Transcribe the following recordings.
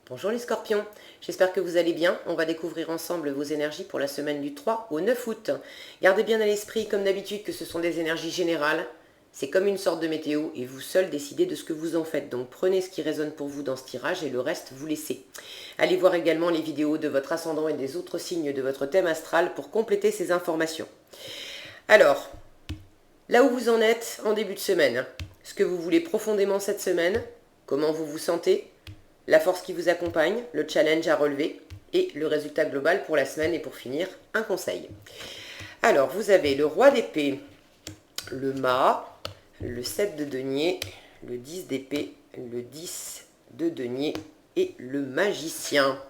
Bonjour les scorpions, j'espère que vous allez bien. On va découvrir ensemble vos énergies pour la semaine du 3 au 9 août. Gardez bien à l'esprit, comme d'habitude, que ce sont des énergies générales. C'est comme une sorte de météo et vous seul décidez de ce que vous en faites. Donc prenez ce qui résonne pour vous dans ce tirage et le reste vous laissez. Allez voir également les vidéos de votre ascendant et des autres signes de votre thème astral pour compléter ces informations. Alors, là où vous en êtes en début de semaine, ce que vous voulez profondément cette semaine, comment vous vous sentez, la force qui vous accompagne, le challenge à relever et le résultat global pour la semaine et pour finir, un conseil. Alors, vous avez le roi d'épée, le mât, le 7 de denier, le 10 d'épée, le 10 de denier et le magicien.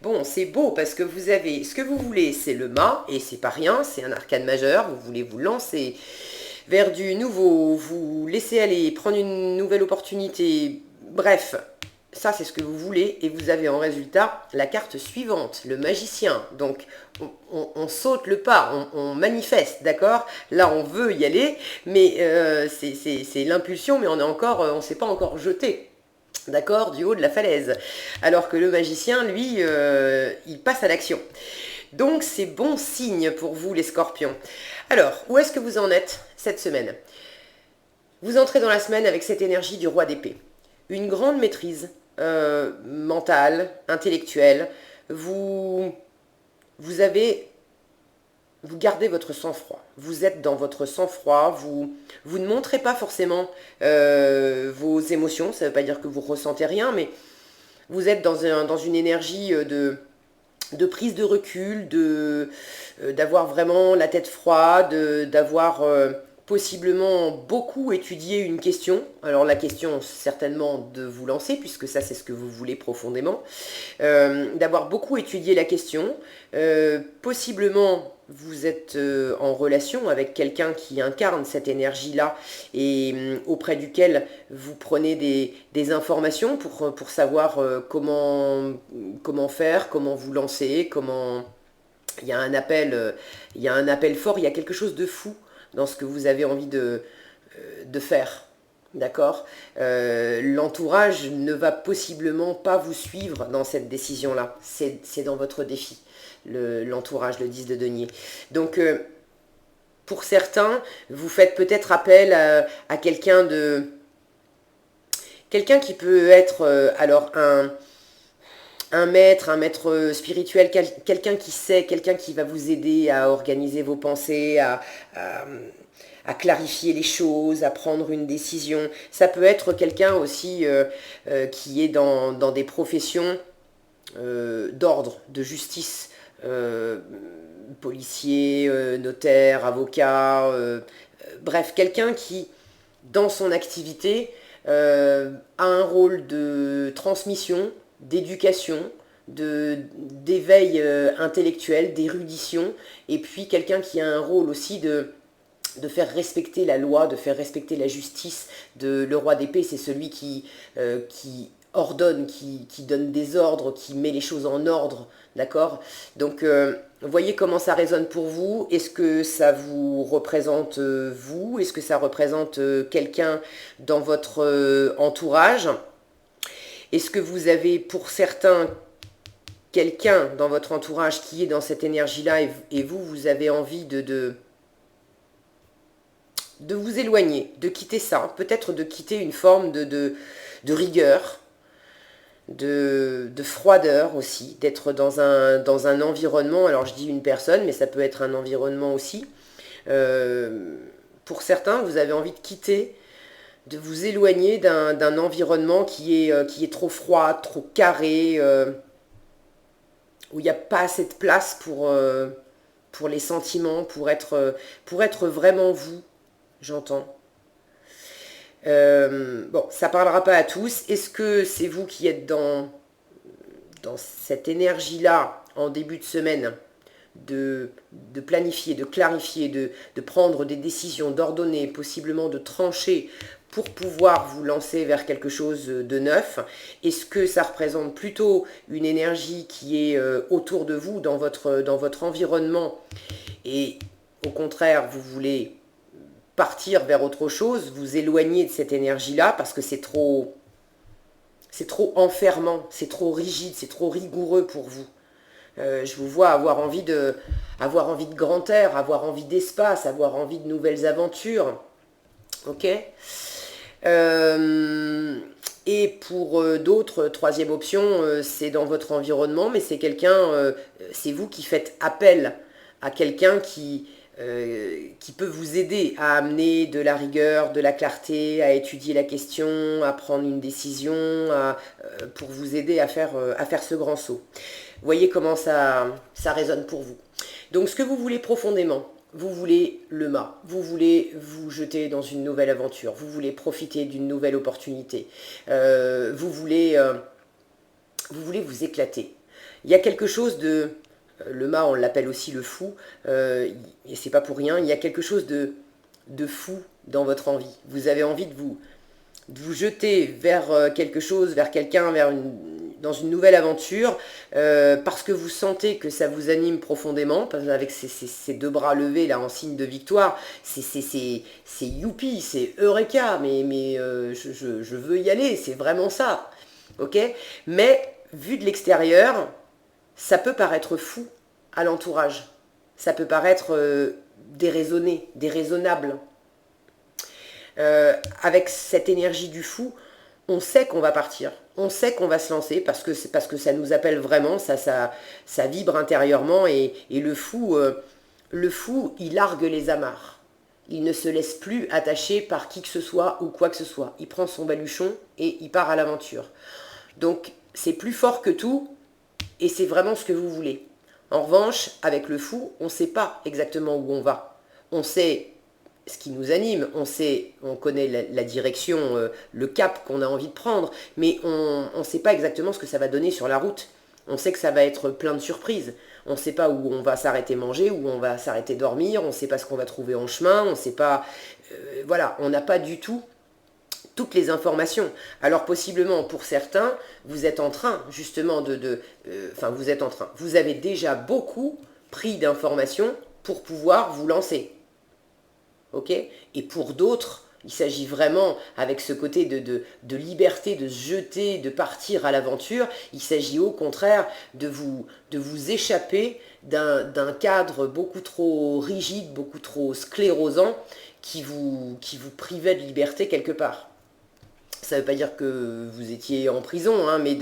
Bon, c'est beau parce que vous avez ce que vous voulez, c'est le mât et c'est pas rien, c'est un arcane majeur, vous voulez vous lancer vers du nouveau, vous laisser aller, prendre une nouvelle opportunité, bref, ça c'est ce que vous voulez et vous avez en résultat la carte suivante, le magicien. Donc on saute le pas, on manifeste, d'accord? Là on veut y aller, mais c'est l'impulsion, mais on ne s'est pas encore jeté. D'accord, du haut de la falaise. Alors que le magicien, lui, il passe à l'action. Donc c'est bon signe pour vous les scorpions. Alors, où est-ce que vous en êtes cette semaine? Vous entrez dans la semaine avec cette énergie du roi d'épée. Une grande maîtrise mentale, intellectuelle. Vous gardez votre sang-froid. Vous êtes dans votre sang-froid. Vous ne montrez pas forcément vos émotions. Ça ne veut pas dire que vous ressentez rien, mais vous êtes dans une énergie de prise de recul, d'avoir vraiment la tête froide, d'avoir possiblement beaucoup étudié une question. Alors la question, certainement de vous lancer, puisque ça c'est ce que vous voulez profondément. D'avoir beaucoup étudié la question. Possiblement, vous êtes en relation avec quelqu'un qui incarne cette énergie-là et auprès duquel vous prenez des informations pour savoir comment faire, comment vous lancer, comment... Il y a un appel, il y a un appel fort, il y a quelque chose de fou dans ce que vous avez envie de faire. D'accord. L'entourage ne va possiblement pas vous suivre dans cette décision-là. C'est dans votre défi, l'entourage, le 10 de denier. Donc, pour certains, vous faites peut-être appel à quelqu'un qui peut être alors un maître spirituel, quelqu'un qui sait, quelqu'un qui va vous aider à organiser vos pensées, à clarifier les choses, à prendre une décision. Ça peut être quelqu'un aussi qui est dans des professions d'ordre, de justice, policier, notaire, avocat, bref, quelqu'un qui, dans son activité, a un rôle de transmission, d'éducation, d'éveil intellectuel, d'érudition, et puis quelqu'un qui a un rôle aussi de faire respecter la loi, de faire respecter la justice. Le roi d'épée, c'est celui qui ordonne, qui donne des ordres, qui met les choses en ordre, d'accord? Donc, voyez comment ça résonne pour vous. Est-ce que ça vous représente vous? Est-ce que ça représente quelqu'un dans votre entourage? Est-ce que vous avez pour certains quelqu'un dans votre entourage qui est dans cette énergie-là et vous avez envie de vous éloigner, de quitter ça, peut-être de quitter une forme de rigueur, de froideur aussi, d'être dans un environnement, alors je dis une personne, mais ça peut être un environnement aussi. Pour certains, vous avez envie de quitter, de vous éloigner d'un environnement qui est trop froid, trop carré, où il n'y a pas assez de place pour les sentiments, pour être vraiment vous, j'entends. Bon, ça parlera pas à tous. Est-ce que c'est vous qui êtes dans cette énergie-là en début de semaine de planifier, de clarifier, de prendre des décisions, d'ordonner, possiblement de trancher pour pouvoir vous lancer vers quelque chose de neuf? Est-ce que ça représente plutôt une énergie qui est autour de vous, dans votre environnement, et au contraire, vous voulez partir vers autre chose, vous éloigner de cette énergie-là parce que c'est trop c'est trop enfermant, c'est trop rigide, c'est trop rigoureux pour vous. Je vous vois avoir envie de grand air, avoir envie d'espace, avoir envie de nouvelles aventures. Ok. Et pour d'autres, troisième option, c'est dans votre environnement, mais c'est c'est vous qui faites appel à quelqu'un qui peut vous aider à amener de la rigueur, de la clarté, à étudier la question, à prendre une décision, pour vous aider à faire ce grand saut. Voyez comment ça résonne pour vous. Donc ce que vous voulez profondément, vous voulez le mât, vous voulez vous jeter dans une nouvelle aventure, vous voulez profiter d'une nouvelle opportunité, vous voulez vous éclater. Il y a quelque chose de... Le mât, on l'appelle aussi le fou, et c'est pas pour rien, il y a quelque chose de fou dans votre envie. Vous avez envie de vous jeter vers quelque chose, vers quelqu'un, dans une nouvelle aventure, parce que vous sentez que ça vous anime profondément, parce avec ces deux bras levés là en signe de victoire, c'est youpi, c'est eureka, mais je veux y aller, c'est vraiment ça, ok. Mais vu de l'extérieur, ça peut paraître fou à l'entourage, ça peut paraître déraisonné, déraisonnable. Avec cette énergie du fou, on sait qu'on va partir, on sait qu'on va se lancer parce que ça nous appelle vraiment, ça vibre intérieurement et le fou, il largue les amarres. Il ne se laisse plus attacher par qui que ce soit ou quoi que ce soit. Il prend son baluchon et il part à l'aventure. Donc c'est plus fort que tout et c'est vraiment ce que vous voulez. En revanche, avec le fou, on ne sait pas exactement où on va. On sait ce qui nous anime, on connaît la direction, le cap qu'on a envie de prendre, mais on ne sait pas exactement ce que ça va donner sur la route. On sait que ça va être plein de surprises. On ne sait pas où on va s'arrêter manger, où on va s'arrêter dormir, on ne sait pas ce qu'on va trouver en chemin, on ne sait pas... voilà, on n'a pas du tout toutes les informations. Alors possiblement, pour certains, vous êtes en train, justement, vous avez déjà beaucoup pris d'informations pour pouvoir vous lancer. Ok. Et pour d'autres, il s'agit vraiment, avec ce côté de liberté, de se jeter, de partir à l'aventure, il s'agit au contraire de vous échapper d'un cadre beaucoup trop rigide, beaucoup trop sclérosant, qui vous privait de liberté quelque part. Ça ne veut pas dire que vous étiez en prison, hein, mais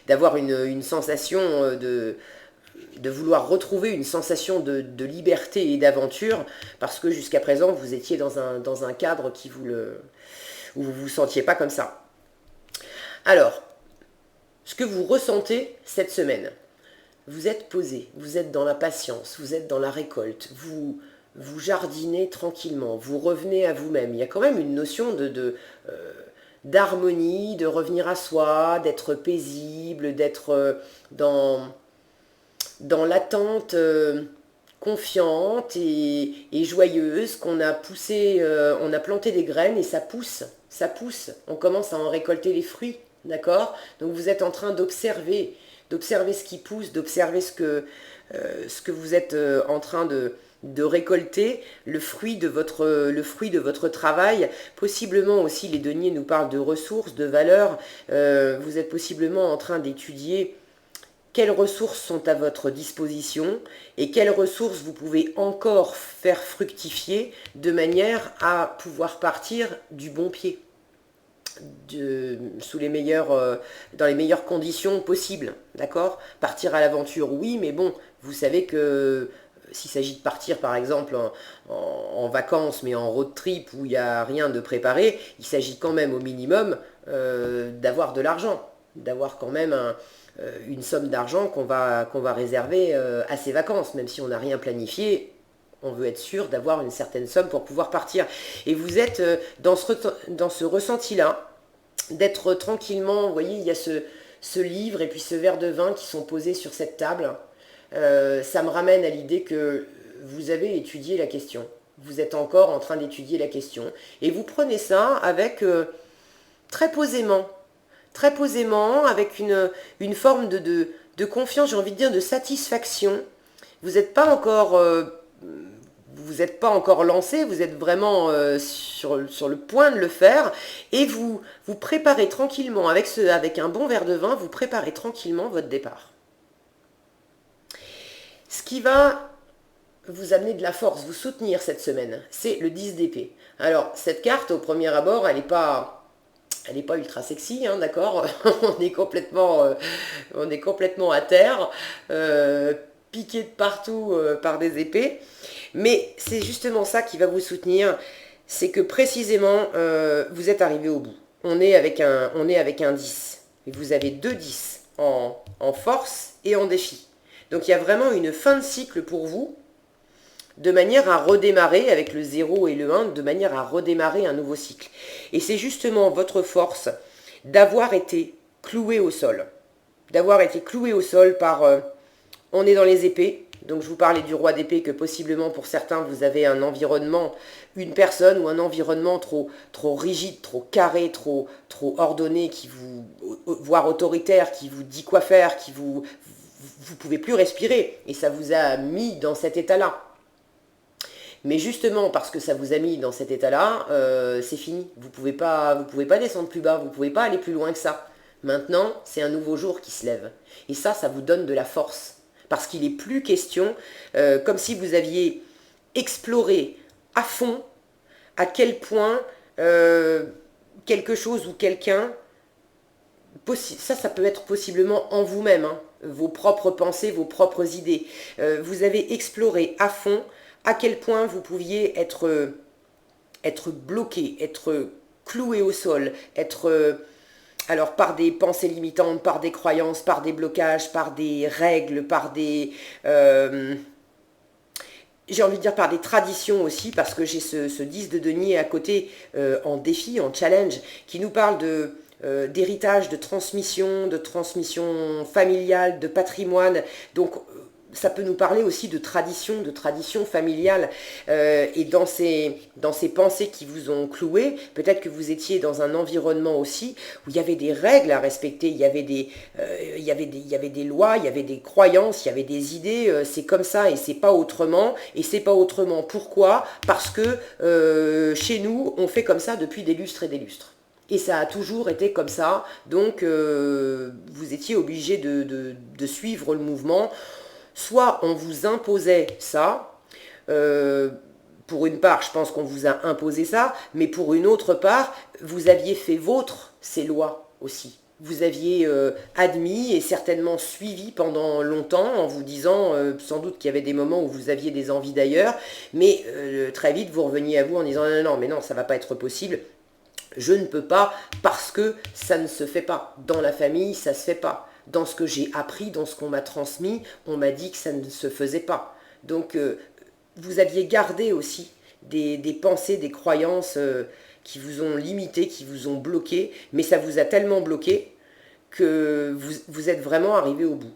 d'avoir une sensation de vouloir retrouver une sensation de liberté et d'aventure, parce que jusqu'à présent, vous étiez dans un cadre où vous ne vous sentiez pas comme ça. Alors, ce que vous ressentez cette semaine, vous êtes posé, vous êtes dans la patience, vous êtes dans la récolte, vous jardinez tranquillement, vous revenez à vous-même. Il y a quand même une notion d'harmonie, de revenir à soi, d'être paisible, d'être dans l'attente confiante et joyeuse, qu'on a poussé, on a planté des graines et ça pousse, on commence à en récolter les fruits, d'accord? Donc vous êtes en train d'observer ce qui pousse, d'observer ce que vous êtes en train de récolter, le fruit de votre travail. Possiblement aussi, les deniers nous parlent de ressources, de valeurs. Vous êtes possiblement en train d'étudier quelles ressources sont à votre disposition et quelles ressources vous pouvez encore faire fructifier de manière à pouvoir partir du bon pied, dans les meilleures conditions possibles, d'accord? Partir à l'aventure, oui, mais bon, vous savez que s'il s'agit de partir par exemple en vacances, mais en road trip où il n'y a rien de préparé, il s'agit quand même au minimum d'avoir de l'argent, d'avoir quand même une somme d'argent qu'on va réserver à ces vacances, même si on n'a rien planifié. On veut être sûr d'avoir une certaine somme pour pouvoir partir. Et vous êtes dans ce ressenti-là, d'être tranquillement, vous voyez, il y a ce livre et puis ce verre de vin qui sont posés sur cette table. Ça me ramène à l'idée que vous avez étudié la question. Vous êtes encore en train d'étudier la question. Et vous prenez ça avec très posément, avec une forme de confiance, j'ai envie de dire, de satisfaction. Vous n'êtes pas encore vous n'êtes pas encore lancé, vous êtes vraiment sur le point de le faire, et vous préparez tranquillement, avec un bon verre de vin, vous préparez tranquillement votre départ. Ce qui va vous amener de la force, vous soutenir cette semaine, c'est le 10 d'épée. Alors, cette carte, au premier abord, elle n'est pas ultra sexy, hein, d'accord. on est complètement à terre, piqué de partout par des épées. Mais c'est justement ça qui va vous soutenir, c'est que précisément, vous êtes arrivé au bout. On est avec un 10. Et vous avez 2 10 en force et en défi. Donc il y a vraiment une fin de cycle pour vous, de manière à redémarrer avec le 0 et le 1, de manière à redémarrer un nouveau cycle. Et c'est justement votre force d'avoir été cloué au sol. D'avoir été cloué au sol par... on est dans les épées, donc je vous parlais du roi d'épée, que possiblement pour certains vous avez un environnement, une personne ou un environnement trop rigide, trop carré, trop ordonné, voire autoritaire, qui vous dit quoi faire, vous pouvez plus respirer, et ça vous a mis dans cet état-là. Mais justement, parce que ça vous a mis dans cet état-là, c'est fini. Vous pouvez pas descendre plus bas, vous ne pouvez pas aller plus loin que ça. Maintenant, c'est un nouveau jour qui se lève. Et ça vous donne de la force. Parce qu'il n'est plus question, comme si vous aviez exploré à fond à quel point quelque chose ou quelqu'un, ça peut être possiblement en vous-même, hein, vos propres pensées, vos propres idées. Vous avez exploré à fond à quel point vous pouviez être bloqué, être cloué au sol, alors par des pensées limitantes, par des croyances, par des blocages, par des règles, par des... j'ai envie de dire par des traditions aussi, parce que j'ai ce 10 de denier à côté en défi, en challenge, qui nous parle d'héritage, de transmission familiale, de patrimoine. Donc ça peut nous parler aussi de tradition familiale. Et dans ces pensées qui vous ont cloué, peut-être que vous étiez dans un environnement aussi où il y avait des règles à respecter, il y avait des lois, il y avait des croyances, il y avait des idées, c'est comme ça et c'est pas autrement. Et c'est pas autrement. Pourquoi ? Parce que chez nous, on fait comme ça depuis des lustres et des lustres. Et ça a toujours été comme ça, donc vous étiez obligé de suivre le mouvement. Soit on vous imposait ça, pour une part, je pense qu'on vous a imposé ça, mais pour une autre part, vous aviez fait vôtre ces lois aussi. Vous aviez admis et certainement suivi pendant longtemps en vous disant sans doute qu'il y avait des moments où vous aviez des envies d'ailleurs, mais très vite vous reveniez à vous en disant non, mais non, ça va pas être possible. Je ne peux pas parce que ça ne se fait pas. Dans la famille, ça se fait pas. Dans ce que j'ai appris, dans ce qu'on m'a transmis, on m'a dit que ça ne se faisait pas. Donc, vous aviez gardé aussi des pensées, des croyances qui vous ont limité, qui vous ont bloqué, mais ça vous a tellement bloqué que vous êtes vraiment arrivé au bout.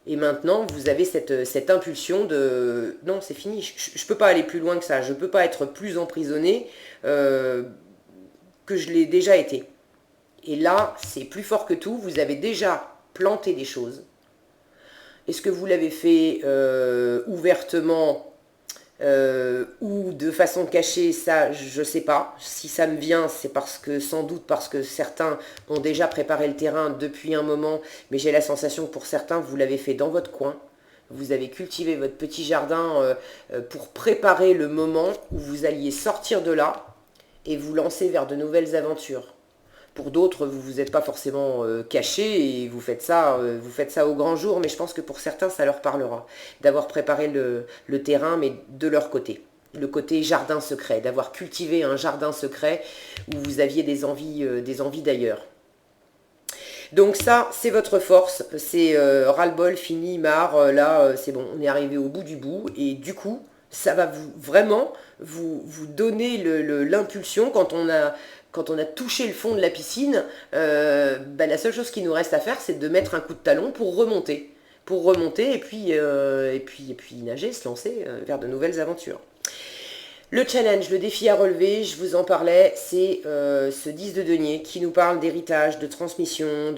Et maintenant, vous avez cette impulsion de « non, c'est fini, je ne peux pas aller plus loin que ça, je ne peux pas être plus emprisonné que je l'ai déjà été. » Et là, c'est plus fort que tout, vous avez déjà planter des choses. Est-ce que vous l'avez fait ouvertement ou de façon cachée? Ça, je ne sais pas. Si ça me vient, c'est sans doute parce que certains ont déjà préparé le terrain depuis un moment, mais j'ai la sensation que pour certains, vous l'avez fait dans votre coin. Vous avez cultivé votre petit jardin pour préparer le moment où vous alliez sortir de là et vous lancer vers de nouvelles aventures. Pour d'autres, vous ne vous êtes pas forcément caché et vous faites ça au grand jour, mais je pense que pour certains, ça leur parlera d'avoir préparé le terrain, mais de leur côté. Le côté jardin secret, d'avoir cultivé un jardin secret où vous aviez des envies d'ailleurs. Donc ça, c'est votre force, c'est ras-le-bol, fini, marre, là, c'est bon, on est arrivé au bout du bout, et du coup, ça va vraiment vous donner l'impulsion quand on a touché le fond de la piscine, la seule chose qui nous reste à faire, c'est de mettre un coup de talon pour remonter et puis nager, se lancer vers de nouvelles aventures. Le challenge, le défi à relever, je vous en parlais, c'est ce 10 de denier qui nous parle d'héritage, de transmission,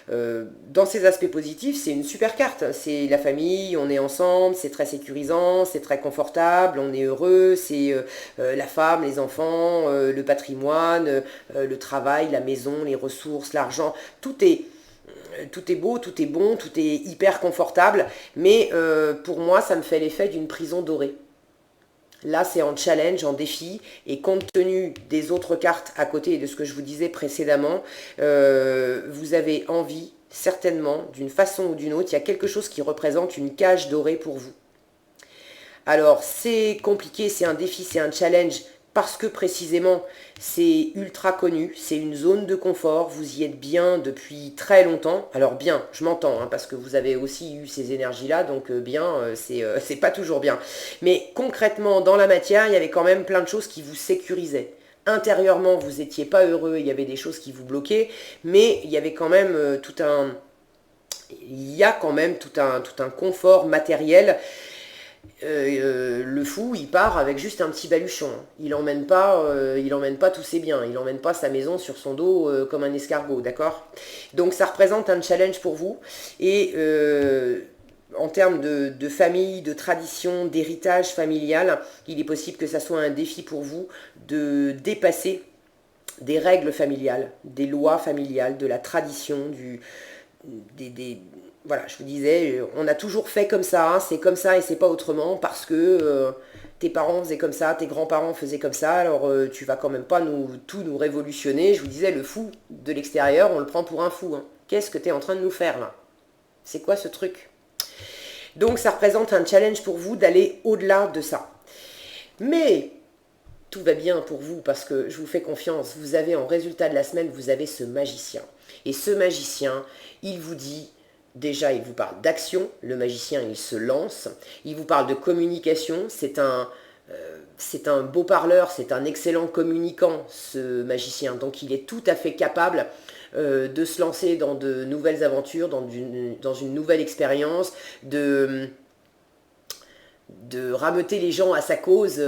dans ses aspects positifs, c'est une super carte. C'est la famille, on est ensemble, c'est très sécurisant, c'est très confortable, on est heureux, c'est la femme, les enfants, le patrimoine, le travail, la maison, les ressources, l'argent, tout est beau, tout est bon, tout est hyper confortable, mais pour moi, ça me fait l'effet d'une prison dorée. Là, c'est en challenge, en défi, et compte tenu des autres cartes à côté et de ce que je vous disais précédemment, vous avez envie, certainement, d'une façon ou d'une autre, il y a quelque chose qui représente une cage dorée pour vous. Alors, c'est compliqué, c'est un défi, c'est un challenge, parce que précisément, c'est ultra connu, c'est une zone de confort, vous y êtes bien depuis très longtemps. Alors bien, je m'entends, hein, parce que vous avez aussi eu ces énergies-là, donc bien, c'est pas toujours bien. Mais concrètement, dans la matière, il y avait quand même plein de choses qui vous sécurisaient. Intérieurement, vous n'étiez pas heureux, il y avait des choses qui vous bloquaient, mais il y avait quand même il y a quand même tout un confort matériel. Le fou, il part avec juste un petit baluchon. Il emmène pas tous ses biens. Il emmène pas sa maison sur son dos comme un escargot, d'accord? Donc ça représente un challenge pour vous. Et en termes de famille, de tradition, d'héritage familial, il est possible que ça soit un défi pour vous de dépasser des règles familiales, des lois familiales, de la tradition, voilà, je vous disais, on a toujours fait comme ça, hein, c'est comme ça et c'est pas autrement, parce que tes parents faisaient comme ça, tes grands-parents faisaient comme ça, alors tu vas quand même pas tout nous révolutionner. Je vous disais, le fou de l'extérieur, on le prend pour un fou. Hein. Qu'est-ce que tu es en train de nous faire là? C'est quoi ce truc? Donc ça représente un challenge pour vous d'aller au-delà de ça. Mais tout va bien pour vous parce que je vous fais confiance. Vous avez en résultat de la semaine, vous avez ce magicien. Et ce magicien, il vous dit... Déjà, il vous parle d'action, le magicien, il se lance. Il vous parle de communication, c'est un beau parleur, c'est un excellent communicant, ce magicien. Donc, il est tout à fait capable de se lancer dans de nouvelles aventures, dans une nouvelle expérience, de rameuter les gens à sa cause.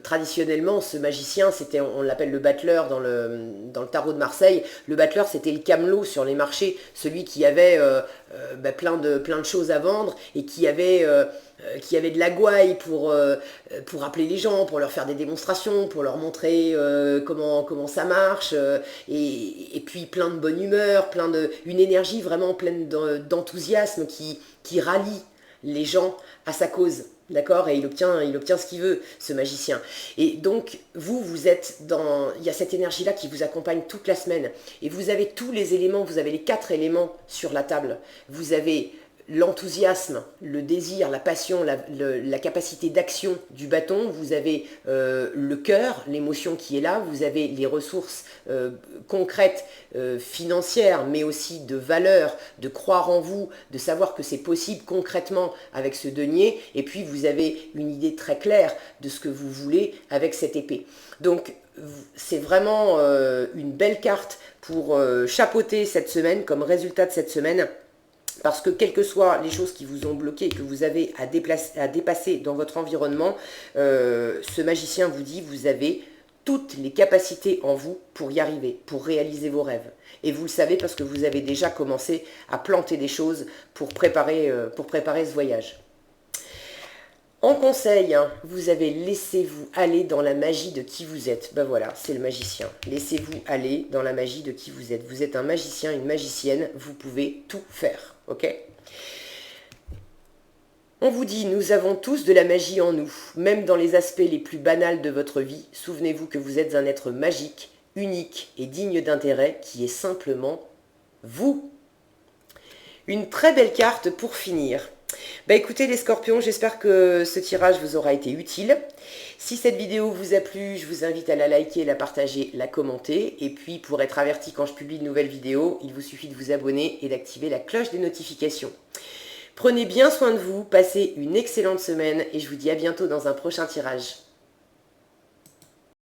Traditionnellement, ce magicien, on l'appelle le battleur dans le tarot de Marseille. Le battleur, c'était le camelot sur les marchés, celui qui avait plein de choses à vendre et qui avait de la gouaille pour appeler les gens, pour leur faire des démonstrations, pour leur montrer comment ça marche, et puis plein de bonne humeur, une énergie vraiment pleine d'enthousiasme qui rallie les gens à sa cause, d'accord? Et il obtient ce qu'il veut, ce magicien. Et donc, vous êtes il y a cette énergie-là qui vous accompagne toute la semaine. Et vous avez tous les éléments, vous avez les 4 éléments sur la table. Vous avez l'enthousiasme, le désir, la passion, la capacité d'action du bâton, vous avez le cœur, l'émotion qui est là, vous avez les ressources concrètes, financières, mais aussi de valeur, de croire en vous, de savoir que c'est possible concrètement avec ce denier, et puis vous avez une idée très claire de ce que vous voulez avec cette épée. Donc c'est vraiment une belle carte pour chapeauter cette semaine, comme résultat de cette semaine. Parce que quelles que soient les choses qui vous ont bloqué et que vous avez à dépasser dans votre environnement, ce magicien vous dit, vous avez toutes les capacités en vous pour y arriver, pour réaliser vos rêves. Et vous le savez parce que vous avez déjà commencé à planter des choses pour préparer ce voyage. En conseil, hein, vous avez laissez-vous aller dans la magie de qui vous êtes. Ben voilà, c'est le magicien. Laissez-vous aller dans la magie de qui vous êtes. Vous êtes un magicien, une magicienne, vous pouvez tout faire, ok? On vous dit, nous avons tous de la magie en nous, même dans les aspects les plus banals de votre vie. Souvenez-vous que vous êtes un être magique, unique et digne d'intérêt qui est simplement vous. Une très belle carte pour finir. Bah écoutez les scorpions, j'espère que ce tirage vous aura été utile. Si cette vidéo vous a plu, je vous invite à la liker, la partager, la commenter. Et puis pour être averti quand je publie de nouvelles vidéos, il vous suffit de vous abonner et d'activer la cloche des notifications. Prenez bien soin de vous, passez une excellente semaine et je vous dis à bientôt dans un prochain tirage.